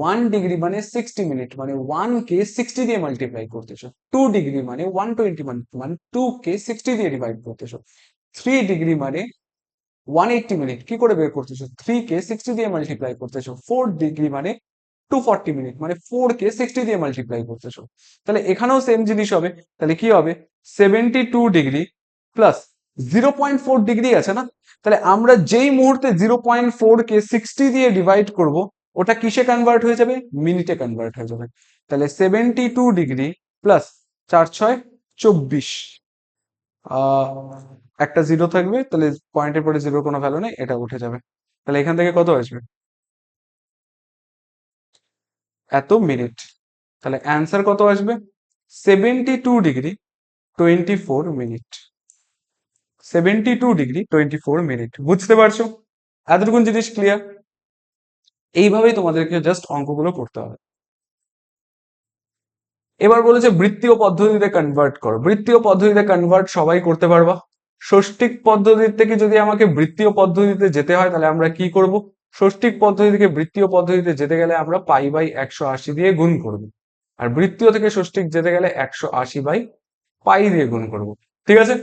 S1: 1 ডিগ্রি মানে 60 মিনিট, মানে 1 কে 60 দিয়ে মাল্টিপ্লাই করতেছো। 2 ডিগ্রি মানে 120 মিনিট, মানে 2 কে 60 দিয়ে ডিভাইড করতেছো। 3 ডিগ্রি মানে 180 মিনিট, কি করে বের করতেছো? 3 কে 60 দিয়ে মাল্টিপ্লাই করতেছো। 4 ডিগ্রি মানে 240 মিনিট, মানে 4 কে 60 দিয়ে মাল্টিপ্লাই করতেছো। তাহলে এখানেও সেম জিনিস হবে। তাহলে কি হবে? 72 ডিগ্রি প্লাস 0.4 ডিগ্রি আছে না? তাহলে আমরা যেই মুহূর্তে 0.4 কে 60 দিয়ে ডিভাইড করব, ওটা কিসে কনভার্ট হয়ে যাবে? মিনিটে কনভার্ট হয়ে যাবে। তাহলে 72 ডিগ্রি প্লাস 4 6 24, একটা জিরো থাকবে, তাহলে পয়েন্টের পরে জিরোর কোনো ভ্যালু নেই, এটা উঠে যাবে। তাহলে এখান থেকে কত আসবে? এত মিনিট। তাহলে অ্যান্সার কত আসবে? 72 ডিগ্রি 24 মিনিট। 72 degree 24 minute. বুঝতে পারছো? এতটুকুন জিনিস ক্লিয়ার? এইভাবেই তোমাদেরকে জাস্ট অঙ্কগুলো করতে হবে। এবার বলেছে বৃত্তীয় পদ্ধতিতে কনভার্ট করো। বৃত্তীয় পদ্ধতিতে কনভার্ট সবাই করতে পারবা। ষষ্ঠিক পদ্ধতির থেকে যদি আমাকে বৃত্তীয় পদ্ধতিতে যেতে হয়, তাহলে আমরা কি করব? ষষ্ঠিক পদ্ধতি থেকে বৃত্তীয় পদ্ধতিতে যেতে গেলে আমরা পাই বাই 180 দিয়ে গুণ করব। আর বৃত্তীয় থেকে ষষ্ঠিক যেতে গেলে 180 বাই পাই দিয়ে গুণ করব। ঠিক আছে?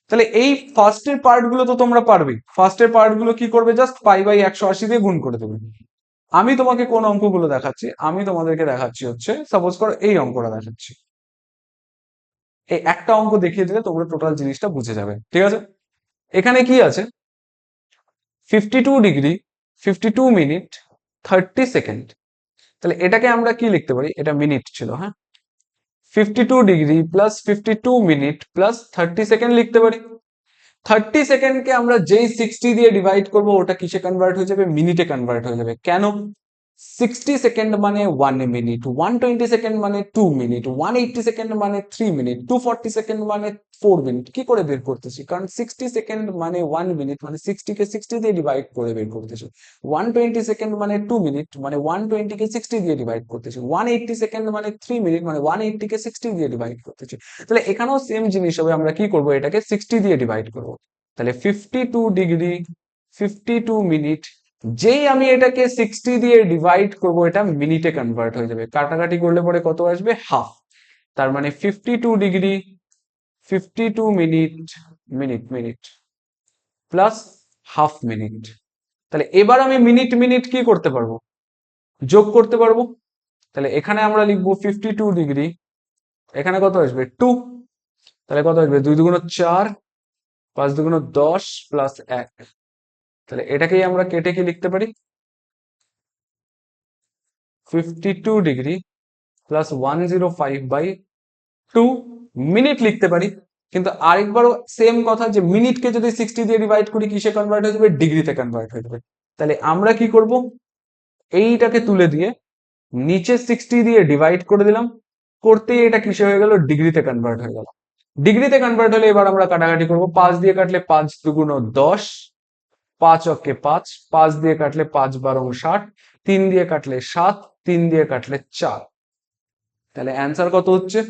S1: তাহলে এই ফার্স্টের পার্ট গুলো তো তোমরা পারবে। ফার্স্টের পার্ট গুলো কি করবে? জাস্ট পাই বাই 180 দিয়ে গুণ করে দেবে। আমি তোমাকে কোন অঙ্কগুলো দেখাচ্ছি? আমি তোমাদেরকে দেখাচ্ছি হচ্ছে, সাপোজ করো এই অঙ্কটা দেখাচ্ছি। এই একটা অঙ্ক দেখিয়ে দিলে তোমরা টোটাল জিনিসটা বুঝে যাবে। ঠিক আছে? এখানে কি আছে? 52 ডিগ্রি 52 মিনিট 30 সেকেন্ড। তাহলে এটাকে আমরা কি লিখতে পারি? এটা মিনিট ছিল, হ্যাঁ। 52 degree plus 52 minute plus 30 second লিখতে পারি। 30 সেকেন্ডকে আমরা যেই 60 দিয়ে ডিভাইড করব, ওটা কিসে কনভার্ট হয়ে যাবে? মিনিটে কনভার্ট হয়ে যাবে। কেন? 60 সেকেন্ড মানে 1 মিনিট, 120 সেকেন্ড মানে 2 মিনিট, 180 সেকেন্ড মানে 3 মিনিট, 240 সেকেন্ড মানে 4 মিনিট। কি করে বের করতেছি? কারণ 60 সেকেন্ড মানে 1 মিনিট, মানে 60 কে 60 দিয়ে ডিভাইড করে বের করতেছি। 120 সেকেন্ড মানে 2 মিনিট, মানে 120 কে 60 দিয়ে ডিভাইড করতেছি। 180 সেকেন্ড মানে 3 মিনিট, মানে 180 কে 60 দিয়ে ডিভাইড করতেছি। তাহলে এখানেও সেম জিনিস হবে, আমরা কি করব? এটাকে 60 দিয়ে ডিভাইড করব। তাহলে 52 ডিগ্রি 52 মিনিট, যেই আমি এটাকে 60 দিয়ে ডিভাইড করব, এটা মিনিটে কনভার্ট হয়ে যাবে। কাটাকাটি করলে পরে কত আসবে? হাফ। তার মানে 52 degree 52 minute minute minute plus half minute. তাহলে এবার আমি মিনিট মিনিট কি করতে পারবো? যোগ করতে পারবো। তাহলে এখানে আমরা লিখবো 52 ডিগ্রি, এখানে কত আসবে? 2। তাহলে কত আসবে? 2 দুগুণ 4, 5 দুগুণ 10 প্লাস 1। তাহলে এটাকেই আমরা কেটে কি লিখতে পারি? 52 ডিগ্রি প্লাস 105/2 মিনিট লিখতে পারি। কিন্তু আরেকবারও সেম কথা, যে মিনিটকে যদি 60 দিয়ে ডিভাইড করি, কিসে কনভার্ট হয়ে যাবে? ডিগ্রিতে কনভার্ট হয়ে যাবে। তাহলে আমরা কি করব? এইটাকে তুলে দিয়ে নিচে 60 দিয়ে ডিভাইড করে দিলাম, করতেই এটা কিসে হয়ে গেল? ডিগ্রিতে কনভার্ট হয়ে গেল। ডিগ্রিতে কনভার্ট হলে এবার আমরা কাটাকাটি করব। 5 দিয়ে কাটলে 5 দুগুণ 10, 5 অক্ষে 5, 5 দিয়ে কাটলে 5 12 60, 3 দিয়ে কাটলে 7, 3 দিয়ে কাটলে 4। তাহলে অ্যান্সার কত হচ্ছে?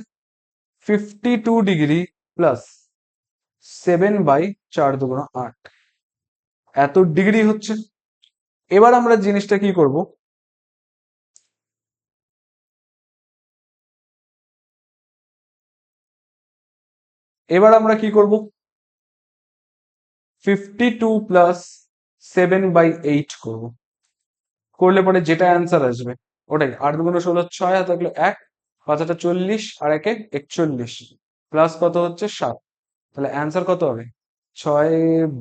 S1: 52 ডিগ্রি প্লাস 7/4 দুগুণ 8, এত ডিগ্রি হচ্ছে। এবার আমরা জিনিসটা কি করব? এবার আমরা কি করব? 52 প্লাস 7/8 করব। করলে পরে যেটা অ্যান্সার আসবে ওটাই। 8 দুগুণ 16, 6 হাতে থাকলো 1, 5 হাতে 40, আর 1 41, প্লাস কত হচ্ছে? 7। তাহলে অ্যান্সার কত হবে? 6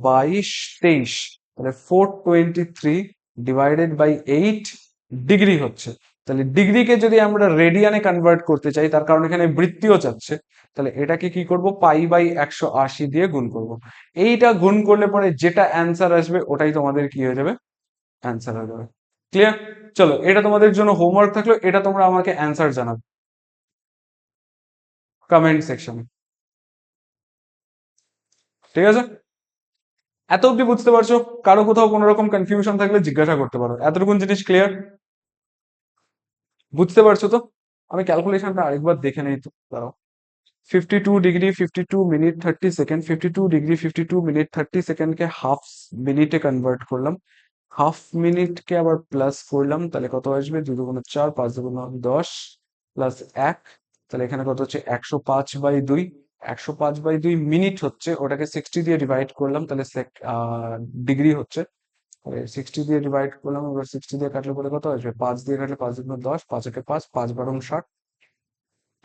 S1: 22 23। তাহলে 423/8 ডিগ্রি হচ্ছে। তাহলে ডিগ্রিকে যদি আমরা রেডিয়ানে কনভার্ট করতে চাই, তার কারণ এখানে বৃত্তীয় চাচ্ছে, তাহলে এটাকে কি করব? পাই বাই 180 দিয়ে গুণ করব। এইটা গুণ করলে পরে যেটা অ্যান্সার আসবে, ওটাই তোমাদের কি হয়ে যাবে? অ্যান্সার হয়ে যাবে। ক্লিয়ার? চলো, এটা তোমাদের জন্য হোমওয়ার্ক থাকলো, এটা তোমরা আমাকে অ্যান্সার জানাবে কমেন্ট সেকশনে। ঠিক আছে? এত অব্দি বুঝতে পারছো? কারো কোথাও কোনো রকম কনফিউশন থাকলে জিজ্ঞাসা করতে পারো। এতটুকুন জিনিস ক্লিয়ার? বুঝতে পারছো তো? আমি ক্যালকুলেশনটা আরেকবার দেখে নেই তো, দাঁড়াও। 52 degree 52 minute 30 second, 52 degree 52 minute 30 সেকেন্ডকে হাফ মিনিটে কনভার্ট করলাম, হাফ মিনিটকে আবার প্লাস করলাম, তাহলে কত আসবে? 2 × 4 5 × 10 প্লাস 1, তাহলে এখানে কত হচ্ছে? 105/2, 105/2 মিনিট হচ্ছে, ওটাকে 60 দিয়ে ডিভাইড করলাম, তাহলে ডিগ্রি হচ্ছে, 60 দিয়ে ডিভাইড করলাম, এবার 60 দিয়ে কাটলে পরে কত আসবে? 5 দিয়ে কাটলে 5 × 10, 5 × 5 5 × 12 = 60,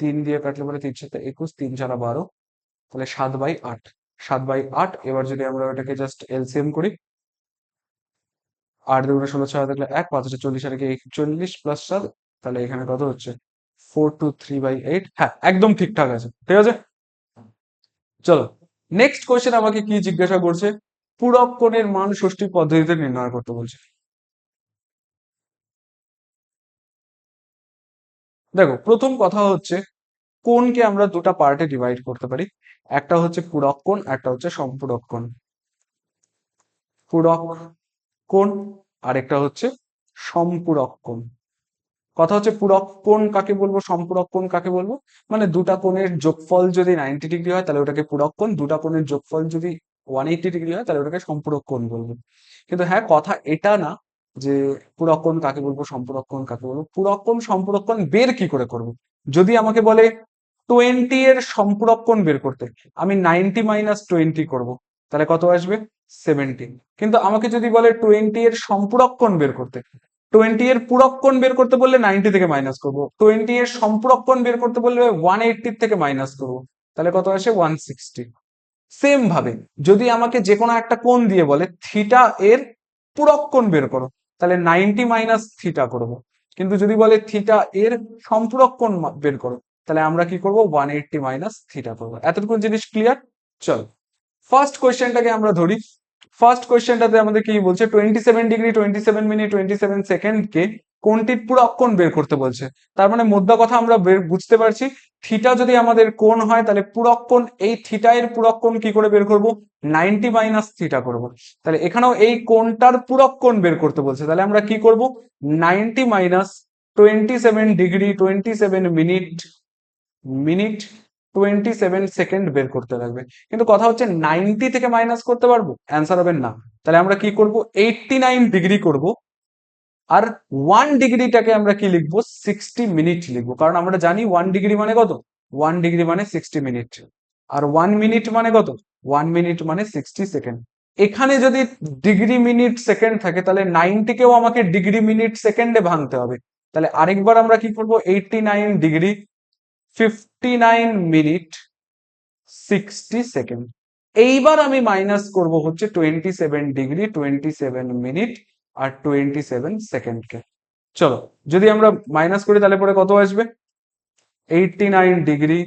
S1: 3 দিয়ে কাটলে পরে 3 × 7 = 21, 3 × 4 = 12, তাহলে 7/8, 7/8। এবার যদি আমরা ওটাকে জাস্ট এলসিএম করি, 8 × 2 = 16, 6 থাকলে 1, 5 × 40 আর 41 প্লাস 7, তাহলে এখানে কত হচ্ছে? 423/8। হ্যাঁ, একদম ঠিকঠাক আছে, ঠিক আছে। চলো, নেক্সট কোয়েশ্চেন আমাকে কি জিজ্ঞাসা করছে? পূরক কোণের মান ষষ্ঠী পদ্ধতিতে নির্ণয় করতে বলছে। দেখো, প্রথম কথা হচ্ছে কোণকে আমরা দুটা পার্টে ডিভাইড করতে পারি, একটা হচ্ছে পূরক কোণ, একটা হচ্ছে সম্পূরক কোণ। পূরক কোণ আর একটা হচ্ছে সম্পূরক কোণ। কথা হচ্ছে পূরক কোণ কাকে বলবো, সম্পূরক কোণ কাকে বলবো? মানে দুটা কোণের যোগফল যদি 90 ডিগ্রি হয় তাহলে ওটাকে পূরক কোণ, দুটা কোণের যোগফল যদি 180 ডিগ্রি হয় তাহলে ওটাকে সম্পূরক কোণ বলবো। কিন্তু হ্যাঁ, কথা এটা না যে পূরক কোণ কাকে বলবো, সম্পূরক কোণ কাকে বলবো। পূরক কোণ সম্পূরক কোণ বের কি করে করব? যদি আমাকে বলে 20 এর সম্পূরক কোণ বের করতে, আমি 90 - 20 করব, তাহলে কত আসবে? 70। কিন্তু আমাকে যদি বলে 20 এর সম্পূরক কোণ বের করতে, 20 এর পূরক কোণ বের করতে বললে 90 থেকে মাইনাস করবো, 20 এর সম্পূরক কোণ বের করতে বললে 180 থেকে মাইনাস করবো, তাহলে কত আসে? 160। সেম ভাবে যদি আমাকে যে কোনো একটা কোণ দিয়ে বলে থিটা এর পূরক কোণ বের করো, তাহলে 90 - থিটা করবো। কিন্তু যদি বলে থিটা এর সম্পূরক কোণ বের করো, তাহলে আমরা কি করব? 180 - থিটা করবো। এতটুকু জিনিস ক্লিয়ার? চলো, ফার্স্ট কোয়েশ্চেনটাকে আমরা ধরি। ফার্স্ট কোয়েশ্চেনটাতে আমাদের কি বলছে? 27 ডিগ্রি 27 মিনিট 27 সেকেন্ডকে কোণটির পূরক কোণ বের করতে বলছে। তার মানে মোদ্দা কথা আমরা বুঝতে পারছি, থিটা যদি আমাদের কোণ হয় তাহলে পূরক কোণ, এই থিটা এর পূরক কোণ কি করে বের করব? 90 - থিটা করব। তাহলে এখানেও এই কোণটার পূরক কোণ বের করতে বলছে, তাহলে আমরা কি করব? 90 - 27 ডিগ্রি 27 মিনিট 27 সেকেন্ড বের করতে লাগবে। কিন্তু কথা হচ্ছে 90 থেকে মাইনাস করতে পারবো? অ্যান্সার হবে না। তাহলে আমরা কি করব? 89 ডিগ্রি করব, আর 1 ডিগ্রিটাকে আমরা কি লিখবো? 60 মিনিট লিখবো, কারণ আমরা জানি 1 ডিগ্রি মানে কত? 1 ডিগ্রি মানে 60 মিনিট, আর 1 মিনিট মানে কত? 1 মিনিট মানে 60 সেকেন্ড। এখানে যদি ডিগ্রি মিনিট সেকেন্ড থাকে তাহলে 90কেও আমাকে ডিগ্রি মিনিট সেকেন্ডে ভাঙতে হবে। তাহলে আরেকবার আমরা কি করব? 89 ডিগ্রি 59 মিনিট 60 সেকেন্ড। এইবার আমি মাইনাস করব হচ্ছে 27 ডিগ্রি 27 মিনিট আর 27 সেকেন্ডকে। চলো, যদি আমরা মাইনাস করি তাহলে পরে কত আসবে? 89 ডিগ্রি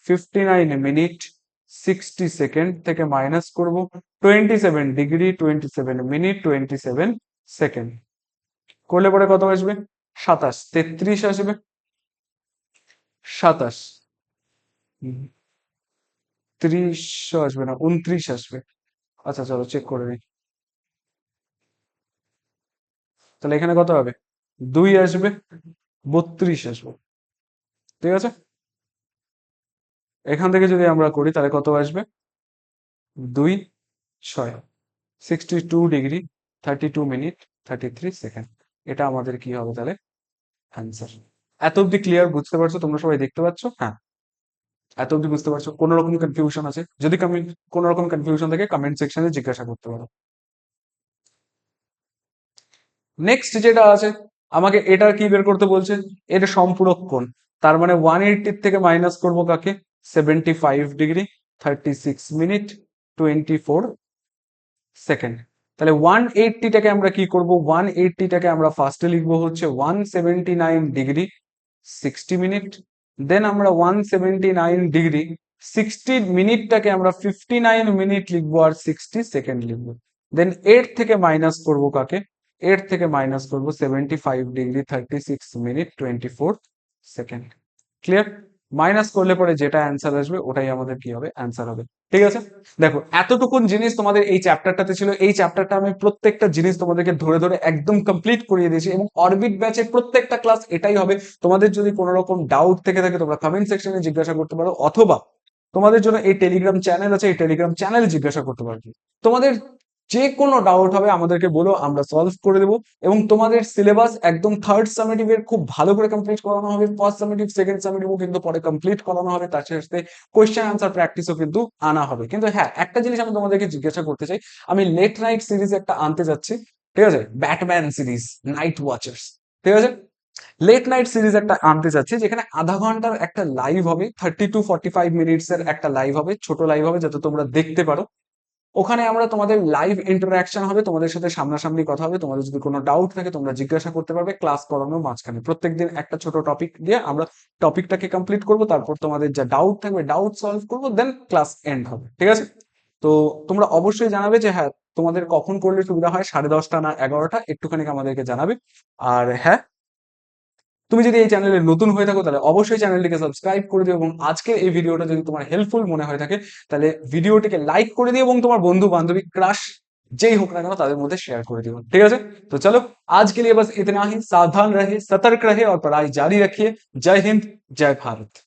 S1: 59 মিনিট 60 সেকেন্ড থেকে মাইনাস করব 27 ডিগ্রি 27 মিনিট 27 সেকেন্ড, করলে পরে কত আসবে? 27, 33 আসবে। 27, 30 আসবে না, 29 আসবে। আচ্ছা, চলো চেক করে নিই। তাহলে এখানে কত হবে? 2 আসবে, 32 আসবে, ঠিক আছে। এখান থেকে যদি আমরা করি তাহলে কত আসবে? 2 6 62 ডিগ্রি 32 মিনিট 33 সেকেন্ড। এটা আমাদের কি হবে তাহলে? অ্যান্সার। এত অব্দি ক্লিয়ার? বুঝতে পারছো? তোমরা সবাই দেখতে পাচ্ছ? হ্যাঁ, এত অব্দি বুঝতে পারছো? কোনো রকম কনফিউশন আছে? যদি কোনো রকম কনফিউশন থাকে কমেন্ট সেকশনে জিজ্ঞাসা করতে পারো। নেক্সট যেটা আছে, আমাকে এটা কি বের করতে বলছে? এটা সম্পূরক কোণ। তার মানে 180 থেকে মাইনাস করব কাকে? 75 ডিগ্রি 36 মিনিট 24 সেকেন্ড। তাহলে 180টাকে আমরা কি করব? 180টাকে আমরা ফার্স্টে লিখবো হচ্ছে 179 ডিগ্রি 60 মিনিট। দেন আমরা 179 ডিগ্রি 60 মিনিটটাকে আমরা 59 মিনিট লিখবো আর 60 সেকেন্ড লিখবো। দেন এর থেকে মাইনাস করব কাকে? এর থেকে মাইনাস করব 75 degree 36 minute 24 second. Clear? Minus করলে পরে যেটা অ্যান্সার আসবে ওটাই আমাদের কি হবে? অ্যান্সার হবে। ঠিক আছে, দেখো এতটুকুন জিনিস তোমাদের এই চ্যাপ্টারটাতে ছিল। এই চ্যাপ্টারটা আমি প্রত্যেকটা জিনিস তোমাদেরকে ধরে ধরে একদম কমপ্লিট করিয়ে দিয়েছি, এবং অরবিট ব্যাচের প্রত্যেকটা ক্লাস এটাই হবে। তোমাদের যদি কোনো রকম ডাউট থেকে থাকে তোমরা কমেন্ট সেকশনে জিজ্ঞাসা করতে পারো, অথবা তোমাদের জন্য এই টেলিগ্রাম চ্যানেল আছে, এই টেলিগ্রাম চ্যানেলে জিজ্ঞাসা করতে পারবে। তোমাদের যে কোনো ডাউট হবে আমাদেরকে বলো, আমরা সলভ করে দেবো। এবং তোমাদের সিলেবাস একদম থার্ড সামেটিভের খুব ভালো করে কমপ্লিট করানো হবে, ফার্স্ট সামেটিভ সেকেন্ড সামেটিভও কিন্তু পরে কমপ্লিট করানো হবে, তার সাথে কোয়েশ্চেন আনসার প্র্যাকটিসও কিন্তু আনা হবে। কিন্তু হ্যাঁ, একটা জিনিস আমি তোমাদেরকে জিজ্ঞাসা করতে চাই, আমি লেট নাইট সিরিজ একটা আনতে যাচ্ছি, ঠিক আছে, ব্যাটম্যান সিরিজ, নাইট ওয়াচার্স, ঠিক আছে, লেট নাইট সিরিজ একটা আনতে চাচ্ছি, যেখানে আধা ঘন্টার একটা লাইভ হবে, 30 to 45 মিনিটস এর একটা লাইভ হবে, ছোট লাইভ হবে, যাতে তোমরা দেখতে পারো। ওখানে আমরা তোমাদের লাইভ ইন্টারাকশন হবে, তোমাদের সাথে সামনাসামনি কথা হবে, তোমাদের যদি কোনো ডাউট থাকে তোমরা জিজ্ঞাসা করতে পারবে ক্লাস করানোর মাঝখানে। প্রত্যেকদিন একটা ছোট টপিক দিয়ে আমরা টপিকটাকে কমপ্লিট করব, তারপর তোমাদের যা ডাউট থাকবে ডাউট সলভ করবো, দেন ক্লাস এন্ড হবে, ঠিক আছে। তো তোমরা অবশ্যই জানাবে যে হ্যাঁ, তোমাদের কখন করলে সুবিধা হয়, 10:30 না 11টা, একটুখানি আমাদেরকে জানাবে। আর হ্যাঁ, তুমি যদি এই চ্যানেলে নতুন হয়ে থাকো তাহলে অবশ্যই চ্যানেলটিকে সাবস্ক্রাইব করে দিও, এবং আজকের এই ভিডিওটা যদি তোমার হেল্পফুল মনে হয়ে থাকে তাহলে ভিডিওটিকে লাইক করে দিও, এবং তোমার বন্ধু বান্ধবী ক্রাশ যেই হোক না কেন তাদের মধ্যে শেয়ার করে দিও, ঠিক আছে। তো চলো, आज के लिए बस इतना ही। सावधान रहे, सतर्क रहे और पढ़ाई जारी रखिए। जय हिंद, जय भारत।